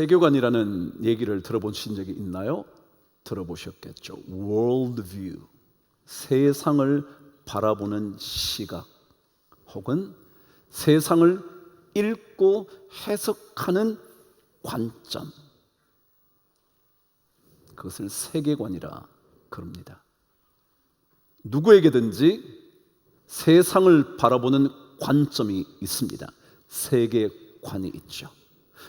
세계관이라는 얘기를 들어보신 적이 있나요? 들어보셨겠죠. World view, 세상을 바라보는 시각 혹은 세상을 읽고 해석하는 관점, 그것을 세계관이라 그럽니다. 누구에게든지 세상을 바라보는 관점이 있습니다. 세계관이 있죠.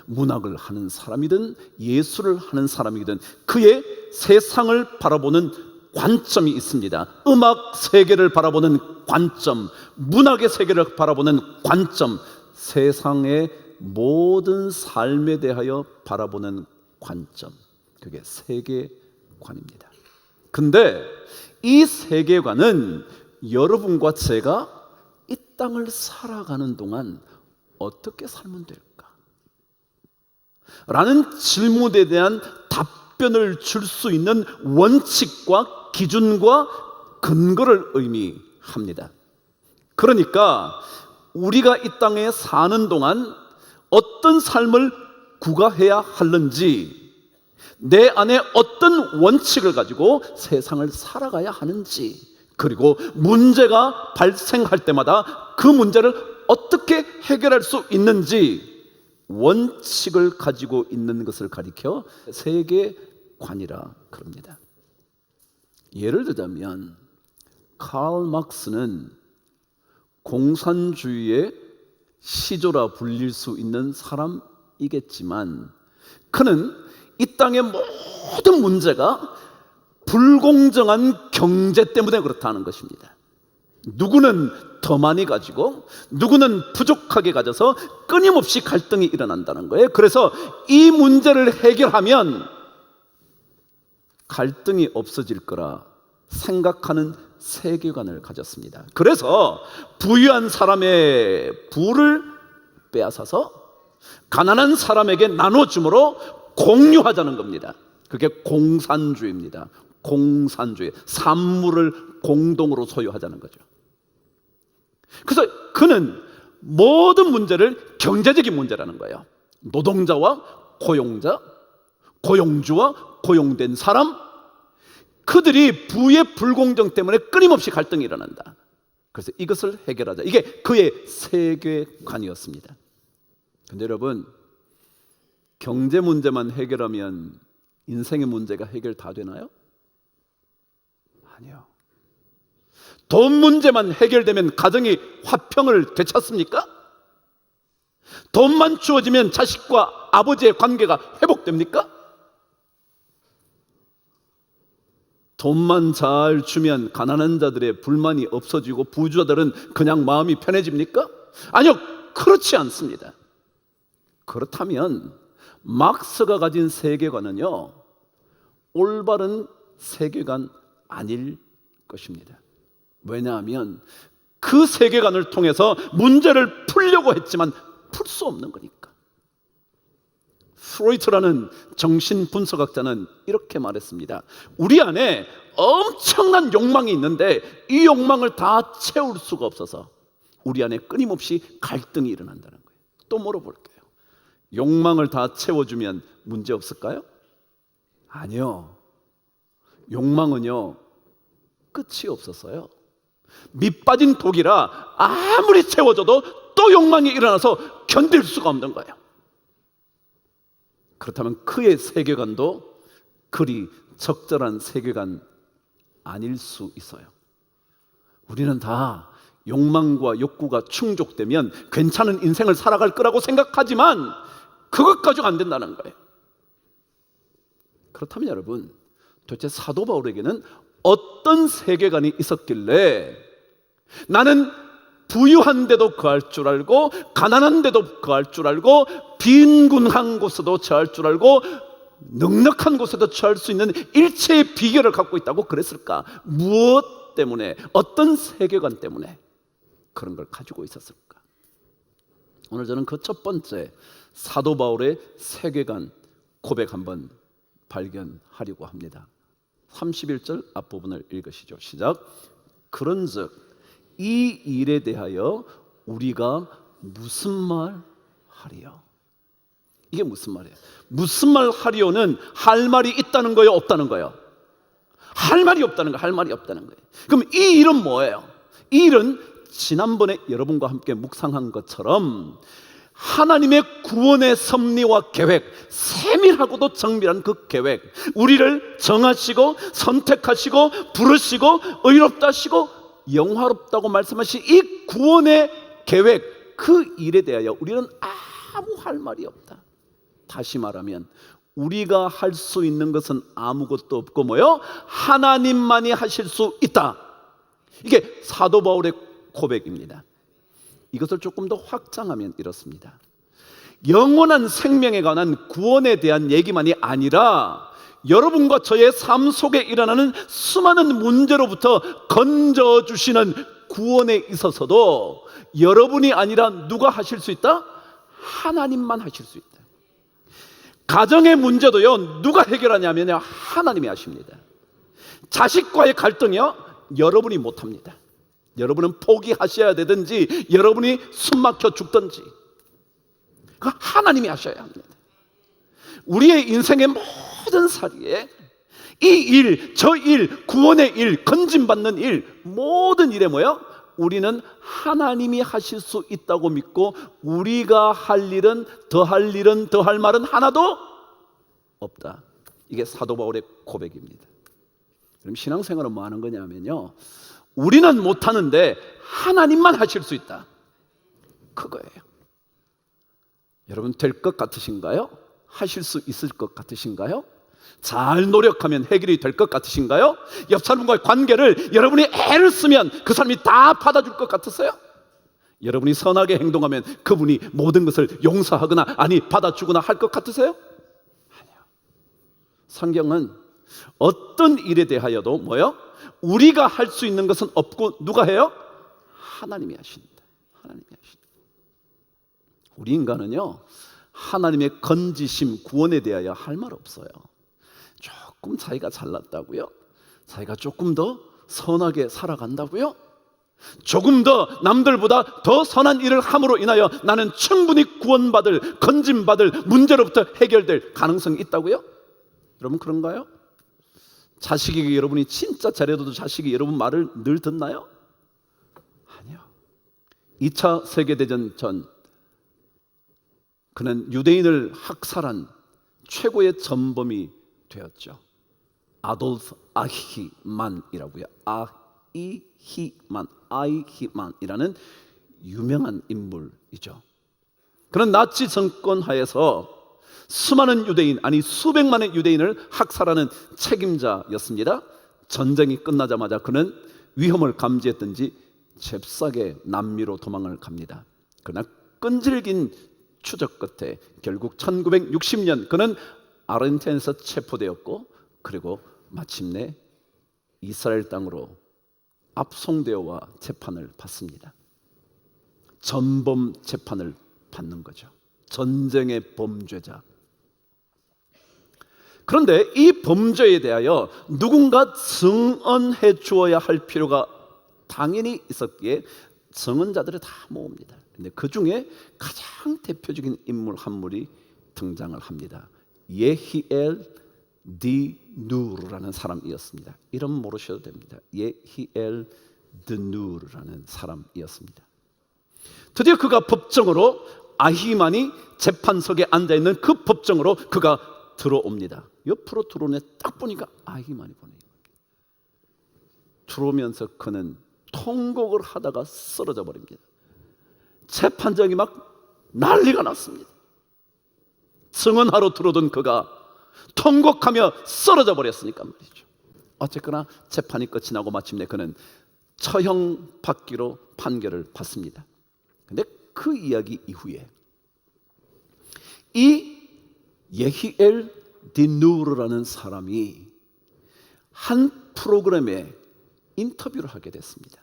문학을 하는 사람이든 예술을 하는 사람이든 그의 세상을 바라보는 관점이 있습니다. 음악 세계를 바라보는 관점, 문학의 세계를 바라보는 관점, 세상의 모든 삶에 대하여 바라보는 관점, 그게 세계관입니다. 근데 이 세계관은 여러분과 제가 이 땅을 살아가는 동안 어떻게 살면 될까? 라는 질문에 대한 답변을 줄 수 있는 원칙과 기준과 근거를 의미합니다. 그러니까 우리가 이 땅에 사는 동안 어떤 삶을 구가해야 하는지, 내 안에 어떤 원칙을 가지고 세상을 살아가야 하는지, 그리고 문제가 발생할 때마다 그 문제를 어떻게 해결할 수 있는지 원칙을 가지고 있는 것을 가리켜 세계관이라 그럽니다. 예를 들자면 칼 막스는 공산주의의 시조라 불릴 수 있는 사람이겠지만 그는 이 땅의 모든 문제가 불공정한 경제 때문에 그렇다는 것입니다. 누구는 더 많이 가지고 누구는 부족하게 가져서 끊임없이 갈등이 일어난다는 거예요. 그래서 이 문제를 해결하면 갈등이 없어질 거라 생각하는 세계관을 가졌습니다. 그래서 부유한 사람의 부를 빼앗아서 가난한 사람에게 나눠줌으로 공유하자는 겁니다. 그게 공산주의입니다. 공산주의, 산물을 공동으로 소유하자는 거죠. 그래서 그는 모든 문제를 경제적인 문제라는 거예요. 노동자와 고용자, 고용주와 고용된 사람, 그들이 부의 불공정 때문에 끊임없이 갈등이 일어난다. 그래서 이것을 해결하자. 이게 그의 세계관이었습니다. 그런데 여러분, 경제 문제만 해결하면 인생의 문제가 해결 다 되나요? 아니요. 돈 문제만 해결되면 가정이 화평을 되찾습니까? 돈만 주어지면 자식과 아버지의 관계가 회복됩니까? 돈만 잘 주면 가난한 자들의 불만이 없어지고 부자들은 그냥 마음이 편해집니까? 아니요, 그렇지 않습니다. 그렇다면 막스가 가진 세계관은요, 올바른 세계관 아닐 것입니다. 왜냐하면 그 세계관을 통해서 문제를 풀려고 했지만 풀 수 없는 거니까. 프로이트라는 정신분석학자는 이렇게 말했습니다. 우리 안에 엄청난 욕망이 있는데 이 욕망을 다 채울 수가 없어서 우리 안에 끊임없이 갈등이 일어난다는 거예요. 또 물어볼게요. 욕망을 다 채워주면 문제 없을까요? 아니요. 욕망은요, 끝이 없었어요. 밑 빠진 독이라 아무리 채워줘도 또 욕망이 일어나서 견딜 수가 없는 거예요. 그렇다면 그의 세계관도 그리 적절한 세계관 아닐 수 있어요. 우리는 다 욕망과 욕구가 충족되면 괜찮은 인생을 살아갈 거라고 생각하지만 그것 가지고 안 된다는 거예요. 그렇다면 여러분, 도대체 사도 바울에게는 어떤 세계관이 있었길래 나는 부유한데도 거할 줄 알고 가난한데도 거할 줄 알고 빈곤한 곳에도 처할 줄 알고 넉넉한 곳에도 처할 수 있는 일체의 비결을 갖고 있다고 그랬을까? 무엇 때문에, 어떤 세계관 때문에 그런 걸 가지고 있었을까? 오늘 저는 그 첫 번째 사도 바울의 세계관 고백 한번 발견하려고 합니다. 31절 앞부분을 읽으시죠. 시작. 그런즉 이 일에 대하여 우리가 무슨 말 하리요? 이게 무슨 말이에요? 무슨 말 하리오는 할 말이 있다는 거예요, 없다는 거예요? 할 말이 없다는 거예요. 할 말이 없다는 거예요. 그럼 이 일은 뭐예요? 이 일은 지난번에 여러분과 함께 묵상한 것처럼 하나님의 구원의 섭리와 계획, 세밀하고도 정밀한 그 계획, 우리를 정하시고 선택하시고 부르시고 의롭다 하시고 영화롭다고 말씀하신 이 구원의 계획, 그 일에 대하여 우리는 아무 할 말이 없다. 다시 말하면 우리가 할 수 있는 것은 아무것도 없고 뭐요? 하나님만이 하실 수 있다. 이게 사도 바울의 고백입니다. 이것을 조금 더 확장하면 이렇습니다. 영원한 생명에 관한 구원에 대한 얘기만이 아니라 여러분과 저의 삶 속에 일어나는 수많은 문제로부터 건져주시는 구원에 있어서도 여러분이 아니라 누가 하실 수 있다? 하나님만 하실 수 있다. 가정의 문제도요, 누가 해결하냐면요, 하나님이 하십니다. 자식과의 갈등이요, 여러분이 못합니다. 여러분은 포기하셔야 되든지 여러분이 숨막혀 죽든지 하나님이 하셔야 합니다. 우리의 인생의 모든 사리에 이 일, 저 일, 구원의 일, 건짐받는 일, 모든 일에 뭐예요? 우리는 하나님이 하실 수 있다고 믿고 우리가 할 일은 더할 말은 하나도 없다. 이게 사도 바울의 고백입니다. 그럼 신앙생활은 뭐 하는 거냐면요, 우리는 못하는데 하나님만 하실 수 있다. 그거예요. 여러분 될 것 같으신가요? 하실 수 있을 것 같으신가요? 잘 노력하면 해결이 될 것 같으신가요? 옆 사람과의 관계를 여러분이 애를 쓰면 그 사람이 다 받아줄 것 같으세요? 여러분이 선하게 행동하면 그분이 모든 것을 용서하거나 아니 받아주거나 할 것 같으세요? 아니요. 성경은 어떤 일에 대하여도 뭐요? 우리가 할 수 있는 것은 없고 누가 해요? 하나님이 하신다. 하나님이 하신다. 우리 인간은요, 하나님의 건지심, 구원에 대하여 할 말 없어요. 조금 자기가 잘났다고요? 자기가 조금 더 선하게 살아간다고요? 조금 더 남들보다 더 선한 일을 함으로 인하여 나는 충분히 구원받을, 건짐받을, 문제로부터 해결될 가능성이 있다고요? 여러분 그런가요? 자식에게 여러분이 진짜 잘해도 자식이 여러분 말을 늘 듣나요? 아니요. 2차 세계대전 전 그는 유대인을 학살한 최고의 전범이 되었죠. 아돌프 아히만이라고요. 아이히만이라는 유명한 인물이죠. 그런 나치 정권 하에서 수많은 유대인, 아니 수백만의 유대인을 학살하는 책임자였습니다. 전쟁이 끝나자마자 그는 위험을 감지했던지 잽싸게 남미로 도망을 갑니다. 그러나 끈질긴 추적 끝에 결국 1960년 그는 아르헨티나에서 체포되었고, 그리고 마침내 이스라엘 땅으로 압송되어와 재판을 받습니다. 전범 재판을 받는 거죠. 전쟁의 범죄자. 그런데 이 범죄에 대하여 누군가 증언해 주어야 할 필요가 당연히 있었기에 증언자들을 다 모읍니다. 근데 그 중에 가장 대표적인 인물 한 분이 등장을 합니다. 예히엘 디누르라는 사람이었습니다. 이름 모르셔도 됩니다. 예히엘 디누르라는 사람이었습니다. 드디어 그가 법정으로, 아히만이 재판석에 앉아있는 그 법정으로 그가 들어옵니다. 옆으로 들어오네 딱 보니까 아히만이 보네요. 들어오면서 그는 통곡을 하다가 쓰러져 버립니다. 재판장이 막 난리가 났습니다. 증언하러 들어오던 그가 통곡하며 쓰러져 버렸으니까 말이죠. 어쨌거나 재판이 끝이 나고 마침내 그는 처형 받기로 판결을 받습니다. 근데 그 이야기 이후에 이 예히엘 디누르라는 사람이 한 프로그램에 인터뷰를 하게 됐습니다.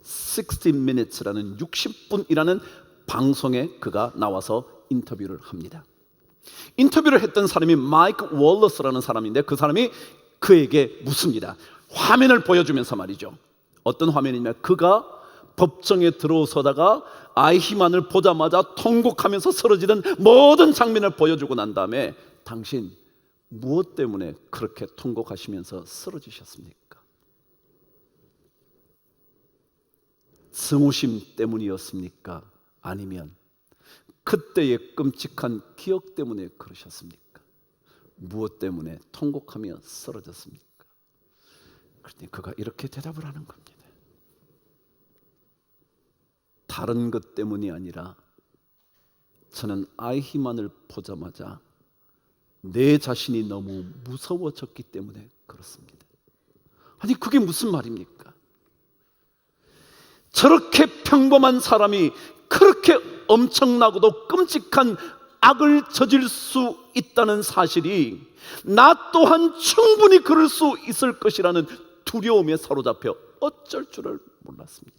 60 Minutes라는 60분이라는 방송에 그가 나와서 인터뷰를 합니다. 인터뷰를 했던 사람이 마이크 월러스라는 사람인데 그 사람이 그에게 묻습니다. 화면을 보여주면서 말이죠. 어떤 화면이냐, 그가 법정에 들어서다가 아히만을 보자마자 통곡하면서 쓰러지는 모든 장면을 보여주고 난 다음에 당신 무엇 때문에 그렇게 통곡하시면서 쓰러지셨습니까? 승우심 때문이었습니까? 아니면 그때의 끔찍한 기억 때문에 그러셨습니까? 무엇 때문에 통곡하며 쓰러졌습니까? 그런데 그가 이렇게 대답을 하는 겁니다. 다른 것 때문이 아니라 저는 아히만을 보자마자 내 자신이 너무 무서워졌기 때문에 그렇습니다. 아니 그게 무슨 말입니까? 저렇게 평범한 사람이 그렇게 엄청나고도 끔찍한 악을 저질 수 있다는 사실이 나 또한 충분히 그럴 수 있을 것이라는 두려움에 사로잡혀 어쩔 줄을 몰랐습니다.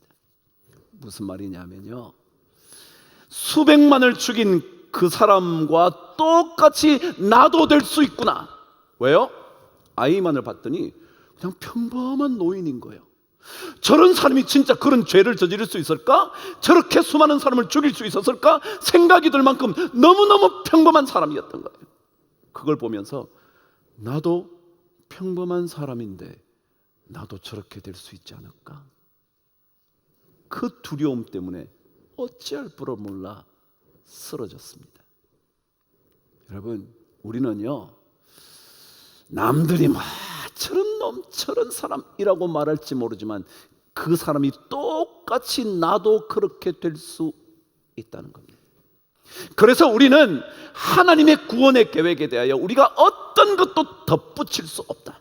무슨 말이냐면요, 수백만을 죽인 그 사람과 똑같이 나도 될 수 있구나. 왜요? 아히만을 봤더니 그냥 평범한 노인인 거예요. 저런 사람이 진짜 그런 죄를 저지를 수 있을까? 저렇게 수많은 사람을 죽일 수 있었을까? 생각이 들 만큼 너무너무 평범한 사람이었던 거예요. 그걸 보면서 나도 평범한 사람인데 나도 저렇게 될 수 있지 않을까? 그 두려움 때문에 어찌할 바를 몰라 쓰러졌습니다. 여러분, 우리는요, 남들이 저런 놈, 저런 사람이라고 말할지 모르지만 그 사람이 똑같이 나도 그렇게 될 수 있다는 겁니다. 그래서 우리는 하나님의 구원의 계획에 대하여 우리가 어떤 것도 덧붙일 수 없다.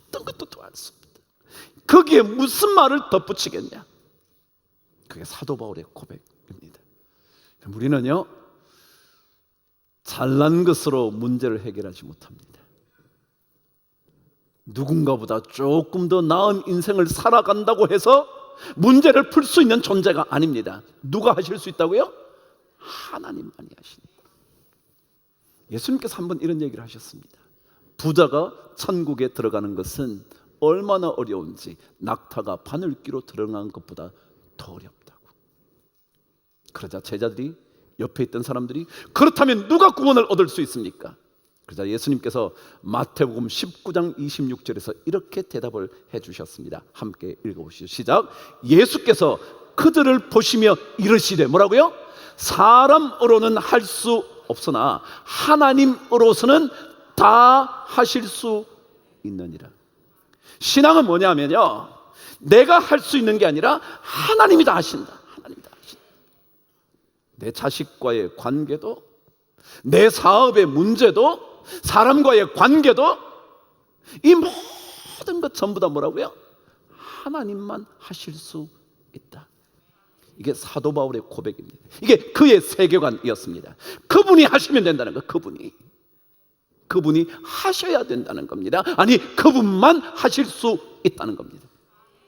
어떤 것도 더할 수 없다. 거기에 무슨 말을 덧붙이겠냐? 그게 사도 바울의 고백입니다. 우리는요, 잘난 것으로 문제를 해결하지 못합니다. 누군가보다 조금 더 나은 인생을 살아간다고 해서 문제를 풀 수 있는 존재가 아닙니다. 누가 하실 수 있다고요? 하나님만이 하십니다. 예수님께서 한번 이런 얘기를 하셨습니다. 부자가 천국에 들어가는 것은 얼마나 어려운지 낙타가 바늘귀로 들어간 것보다 더 어렵다고. 그러자 제자들이, 옆에 있던 사람들이, 그렇다면 누가 구원을 얻을 수 있습니까? 그러자 예수님께서 마태복음 19장 26절에서 이렇게 대답을 해주셨습니다. 함께 읽어보시죠. 시작. 예수께서 그들을 보시며 이르시되, 뭐라고요? 사람으로는 할 수 없으나 하나님으로서는 다 하실 수 있느니라. 신앙은 뭐냐면요, 내가 할 수 있는 게 아니라 하나님이 다 하신다. 하나님이 다 하신다. 내 자식과의 관계도, 내 사업의 문제도, 사람과의 관계도, 이 모든 것 전부 다 뭐라고요? 하나님만 하실 수 있다. 이게 사도 바울의 고백입니다. 이게 그의 세계관이었습니다. 그분이 하시면 된다는 거. 그분이 하셔야 된다는 겁니다. 아니, 그분만 하실 수 있다는 겁니다.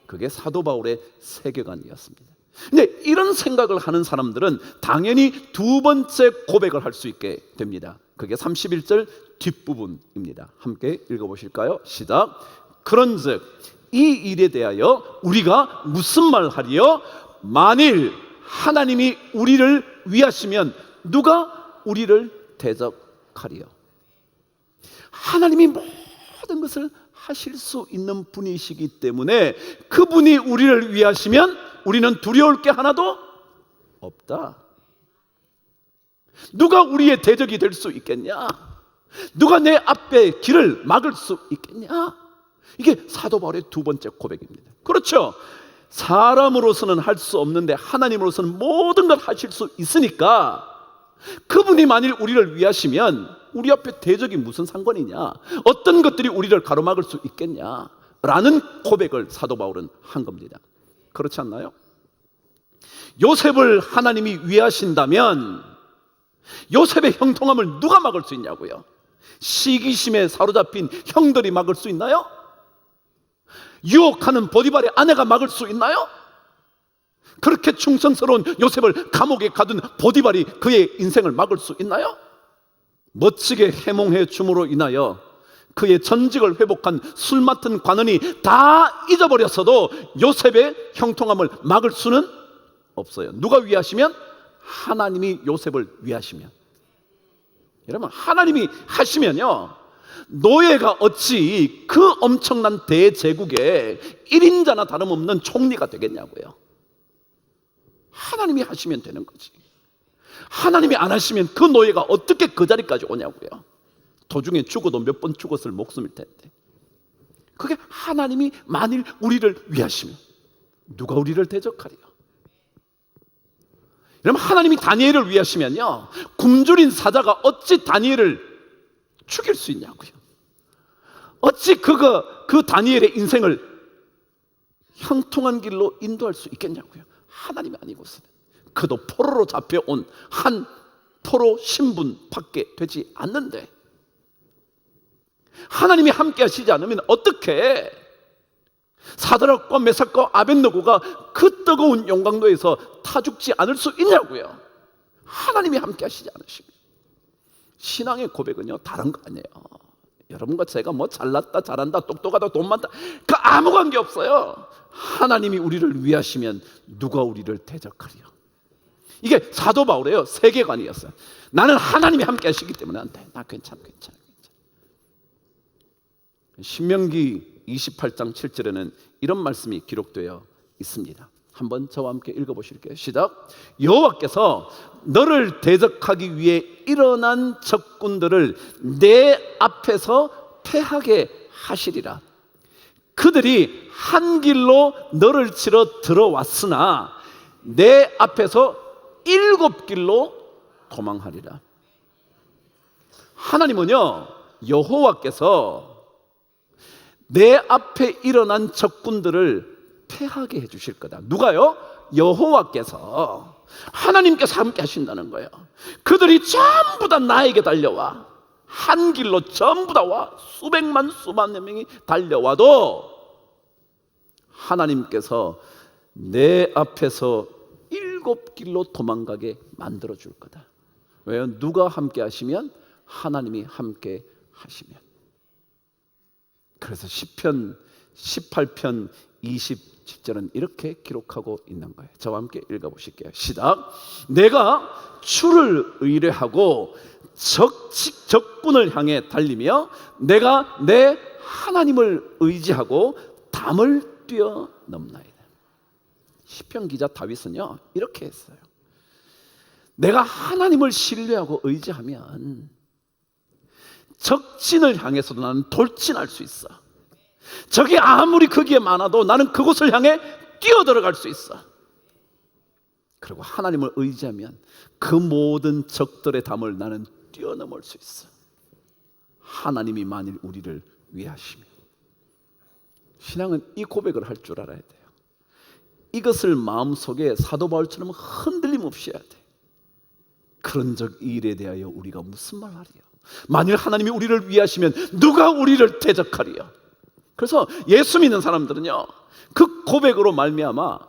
그게 사도 바울의 세계관이었습니다. 근데 이런 생각을 하는 사람들은 당연히 두 번째 고백을 할 수 있게 됩니다. 그게 31절 뒷부분입니다. 함께 읽어보실까요? 시작. 그런즉 이 일에 대하여 우리가 무슨 말 하리요? 만일 하나님이 우리를 위하시면 누가 우리를 대적하리요? 하나님이 모든 것을 하실 수 있는 분이시기 때문에 그분이 우리를 위하시면 우리는 두려울 게 하나도 없다. 누가 우리의 대적이 될 수 있겠냐? 누가 내 앞에 길을 막을 수 있겠냐? 이게 사도 바울의 두 번째 고백입니다. 그렇죠? 사람으로서는 할 수 없는데 하나님으로서는 모든 걸 하실 수 있으니까 그분이 만일 우리를 위하시면 우리 앞에 대적이 무슨 상관이냐? 어떤 것들이 우리를 가로막을 수 있겠냐? 라는 고백을 사도 바울은 한 겁니다. 그렇지 않나요? 요셉을 하나님이 위하신다면 요셉의 형통함을 누가 막을 수 있냐고요? 시기심에 사로잡힌 형들이 막을 수 있나요? 유혹하는 보디발의 아내가 막을 수 있나요? 그렇게 충성스러운 요셉을 감옥에 가둔 보디발이 그의 인생을 막을 수 있나요? 멋지게 해몽해 줌으로 인하여 그의 전직을 회복한 술 맡은 관원이 다 잊어버렸어도 요셉의 형통함을 막을 수는 없어요. 누가 위하시면? 하나님이 요셉을 위하시면. 여러분, 하나님이 하시면요, 노예가 어찌 그 엄청난 대제국의 1인자나 다름없는 총리가 되겠냐고요. 하나님이 하시면 되는 거지. 하나님이 안 하시면 그 노예가 어떻게 그 자리까지 오냐고요. 도중에 죽어도 몇 번 죽었을 목숨일 텐데. 그게 하나님이 만일 우리를 위하시면 누가 우리를 대적하리요? 여러분, 하나님이 다니엘을 위하시면요, 굶주린 사자가 어찌 다니엘을 죽일 수 있냐고요. 어찌 그 다니엘의 인생을 형통한 길로 인도할 수 있겠냐고요. 하나님이 아니고서는. 그도 포로로 잡혀온 한 포로 신분밖에 되지 않는데, 하나님이 함께 하시지 않으면 어떻게 사드락과 메삭과 아벳느고가 그 뜨거운 용광로에서 타 죽지 않을 수 있냐고요. 하나님이 함께 하시지 않으시면. 신앙의 고백은요, 다른 거 아니에요. 여러분과 제가 뭐 잘났다 잘한다 똑똑하다 돈 많다 그 아무 관계 없어요. 하나님이 우리를 위하시면 누가 우리를 대적하리요. 이게 사도 바울의 세계관이었어요. 나는 하나님이 함께 하시기 때문에 안 돼. 나 괜찮아. 신명기 28장 7절에는 이런 말씀이 기록되어 있습니다. 한번 저와 함께 읽어보실게요. 시작. 여호와께서 너를 대적하기 위해 일어난 적군들을 내 앞에서 패하게 하시리라. 그들이 한 길로 너를 치러 들어왔으나 내 앞에서 7길로 도망하리라. 하나님은요, 여호와께서 내 앞에 일어난 적군들을 패하게 해주실 거다. 누가요? 여호와께서, 하나님께서 함께 하신다는 거예요. 그들이 전부 다 나에게 달려와 한 길로 전부 다 와 수백만 수만 명이 달려와도 하나님께서 내 앞에서 7길로 도망가게 만들어 줄 거다. 왜요? 누가 함께 하시면? 하나님이 함께 하시면. 그래서 시편 18편 27절은 이렇게 기록하고 있는 거예요. 저와 함께 읽어보실게요. 시작. 내가 주를 의뢰하고 적군을 향해 달리며 내가 내 하나님을 의지하고 담을 뛰어넘나이다. 시편 기자 다윗은요, 이렇게 했어요. 내가 하나님을 신뢰하고 의지하면 적진을 향해서도 나는 돌진할 수 있어. 적이 아무리 거기에 많아도 나는 그곳을 향해 뛰어들어갈 수 있어. 그리고 하나님을 의지하면 그 모든 적들의 담을 나는 뛰어넘을 수 있어. 하나님이 만일 우리를 위하시면. 신앙은 이 고백을 할 줄 알아야 돼요. 이것을 마음속에 사도 바울처럼 흔들림 없이 해야 돼. 그런 적 일에 대하여 우리가 무슨 말 하리요? 만일 하나님이 우리를 위하시면 누가 우리를 대적하리요? 그래서 예수 믿는 사람들은요, 그 고백으로 말미암아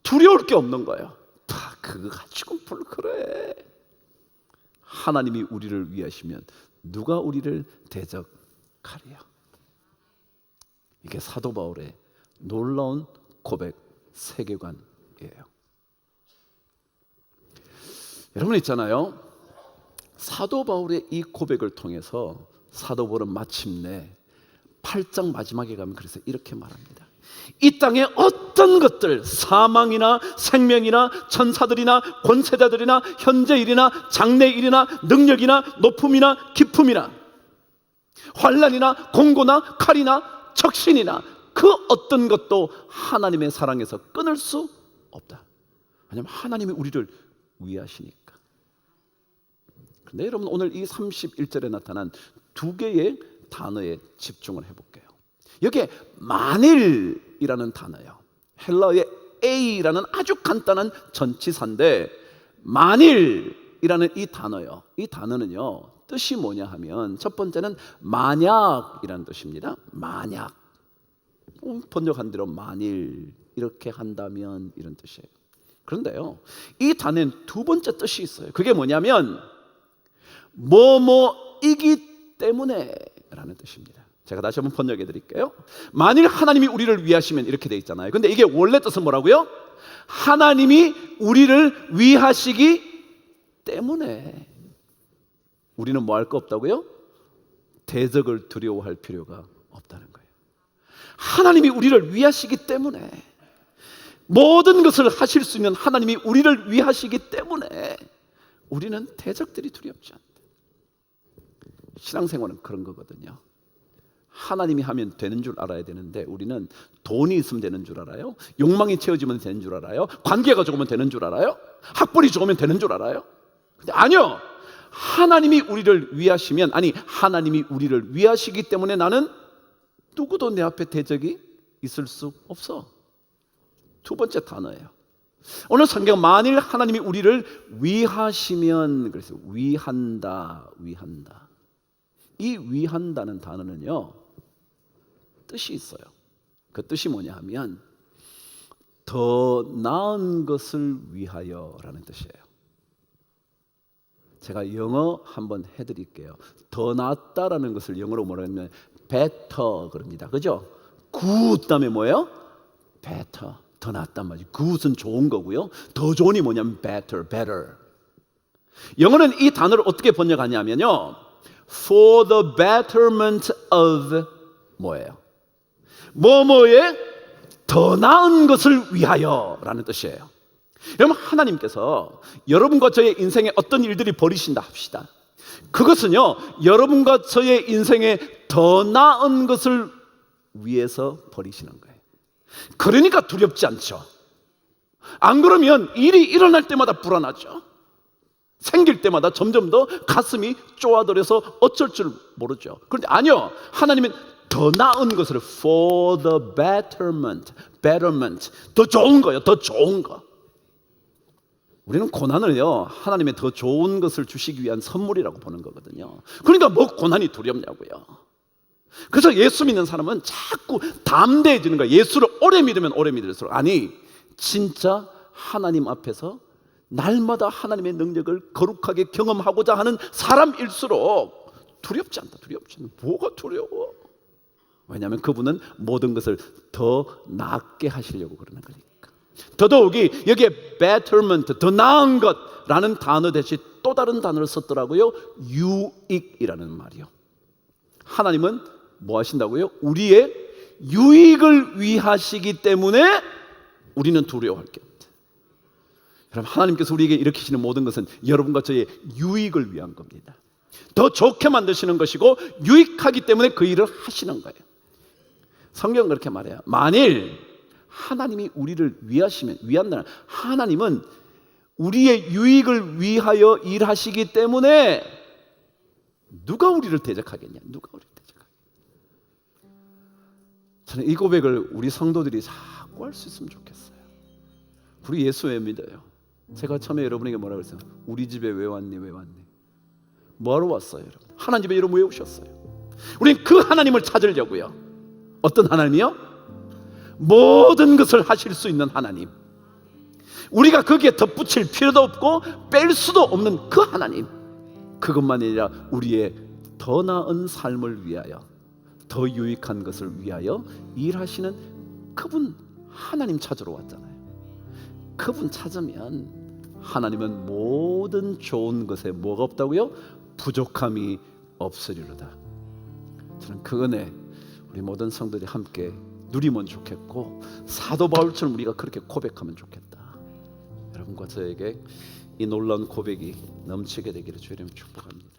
두려울 게 없는 거예요. 그거 가지고 뭘 그래. 하나님이 우리를 위하시면 누가 우리를 대적하리요? 이게 사도 바울의 놀라운 고백 세계관이에요. 여러분 있잖아요, 사도 바울의 이 고백을 통해서 사도 바울은 마침내 8장 마지막에 가면 그래서 이렇게 말합니다. 이 땅에 어떤 것들, 사망이나 생명이나 천사들이나 권세자들이나 현재일이나 장래일이나 능력이나 높음이나 깊음이나 환난이나 공고나 칼이나 적신이나 그 어떤 것도 하나님의 사랑에서 끊을 수 없다. 왜냐하면 하나님이 우리를 위하시니까. 그런데 여러분, 오늘 이 31절에 나타난 두 개의 단어에 집중을 해볼게요. 여기에 만일이라는 단어요. 헬라어의 A라는 아주 간단한 전치사인데, 만일이라는 이 단어요. 이 단어는요, 뜻이 뭐냐 하면 첫 번째는 만약이라는 뜻입니다. 만약. 번역한 대로 만일 이렇게 한다면 이런 뜻이에요. 그런데요, 이 단어는 두 번째 뜻이 있어요. 그게 뭐냐면 뭐뭐이기 때문에 라는 뜻입니다. 제가 다시 한번 번역해 드릴게요. 만일 하나님이 우리를 위하시면 이렇게 돼 있잖아요. 근데 이게 원래 뜻은 뭐라고요? 하나님이 우리를 위하시기 때문에 우리는 뭐 할 거 없다고요? 대적을 두려워할 필요가 없다는 거예요. 하나님이 우리를 위하시기 때문에, 모든 것을 하실 수 있는 하나님이 우리를 위하시기 때문에 우리는 대적들이 두렵지 않다. 신앙생활은 그런 거거든요. 하나님이 하면 되는 줄 알아야 되는데 우리는 돈이 있으면 되는 줄 알아요? 욕망이 채워지면 되는 줄 알아요? 관계가 좋으면 되는 줄 알아요? 학벌이 좋으면 되는 줄 알아요? 근데 아니요. 하나님이 우리를 위하시면, 아니 하나님이 우리를 위하시기 때문에 나는 누구도 내 앞에 대적이 있을 수 없어. 두 번째 단어예요. 오늘 성경 만일 하나님이 우리를 위하시면, 그래서 위한다, 위한다. 이 위한다는 단어는요, 뜻이 있어요. 그 뜻이 뭐냐 하면 더 나은 것을 위하여라는 뜻이에요. 제가 영어 한번 해드릴게요. 더 낫다라는 것을 영어로 뭐라고 하면 better 그럽니다. 그죠? good 다음에 뭐예요? better. 더 낫단 말이죠. good은 좋은 거고요. 더 좋은이 뭐냐면 better. 영어는 이 단어를 어떻게 번역하냐면요, for the betterment of 뭐예요? 뭐뭐에 더 나은 것을 위하여라는 뜻이에요. 여러분, 하나님께서 여러분과 저의 인생에 어떤 일들이 벌이신다 합시다. 그것은요, 여러분과 저의 인생에 더 나은 것을 위해서 벌이시는 거예요. 그러니까 두렵지 않죠. 안 그러면 일이 일어날 때마다 불안하죠. 생길 때마다 점점 더 가슴이 쪼아들어서 어쩔 줄 모르죠. 그런데 아니요, 하나님은 더 나은 것을 for the betterment, 더 좋은 거요, 더 좋은 거. 우리는 고난을요, 하나님의 더 좋은 것을 주시기 위한 선물이라고 보는 거거든요. 그러니까 뭐 고난이 두렵냐고요. 그래서 예수 믿는 사람은 자꾸 담대해지는 거예요. 예수를 오래 믿으면 오래 믿을수록, 아니 진짜 하나님 앞에서 날마다 하나님의 능력을 거룩하게 경험하고자 하는 사람일수록 두렵지 않다. 두렵지 않다. 뭐가 두려워? 왜냐하면 그분은 모든 것을 더 낫게 하시려고 그러는 거니까. 더더욱이 여기에 betterment, 더 나은 것라는 단어 대신 또 다른 단어를 썼더라고요. 유익이라는 말이요. 하나님은 뭐 하신다고요? 우리의 유익을 위하시기 때문에 우리는 두려워할 게 없다. 여러분, 하나님께서 우리에게 일으키시는 모든 것은 여러분과 저의 유익을 위한 겁니다. 더 좋게 만드시는 것이고 유익하기 때문에 그 일을 하시는 거예요. 성경은 그렇게 말해요. 만일 하나님이 우리를 위하시면, 위한다는, 하나님은 우리의 유익을 위하여 일하시기 때문에 누가 우리를 대적하겠냐? 누가 우리를 대적하겠냐? 저는 이 고백을 우리 성도들이 자꾸 할 수 있으면 좋겠어요. 우리 예수 왜 믿어요? 제가 처음에 여러분에게 뭐라고 했어요? 우리 집에 왜 왔니? 왜 왔니? 뭐하러 왔어요, 여러분? 하나님 집에 여러분 왜 오셨어요? 우린 그 하나님을 찾으려고요. 어떤 하나님이요? 모든 것을 하실 수 있는 하나님. 우리가 거기에 덧붙일 필요도 없고 뺄 수도 없는 그 하나님. 그것만이 아니라 우리의 더 나은 삶을 위하여, 더 유익한 것을 위하여 일하시는 그분 하나님 찾으러 왔잖아요. 그분 찾으면 하나님은 모든 좋은 것에 뭐가 없다고요? 부족함이 없으리로다. 저는 그 은혜 우리 모든 성도들이 함께 누리면 좋겠고, 사도 바울처럼 우리가 그렇게 고백하면 좋겠다. 여러분과 저에게 이 놀라운 고백이 넘치게 되기를 주의 이름으로 축복합니다.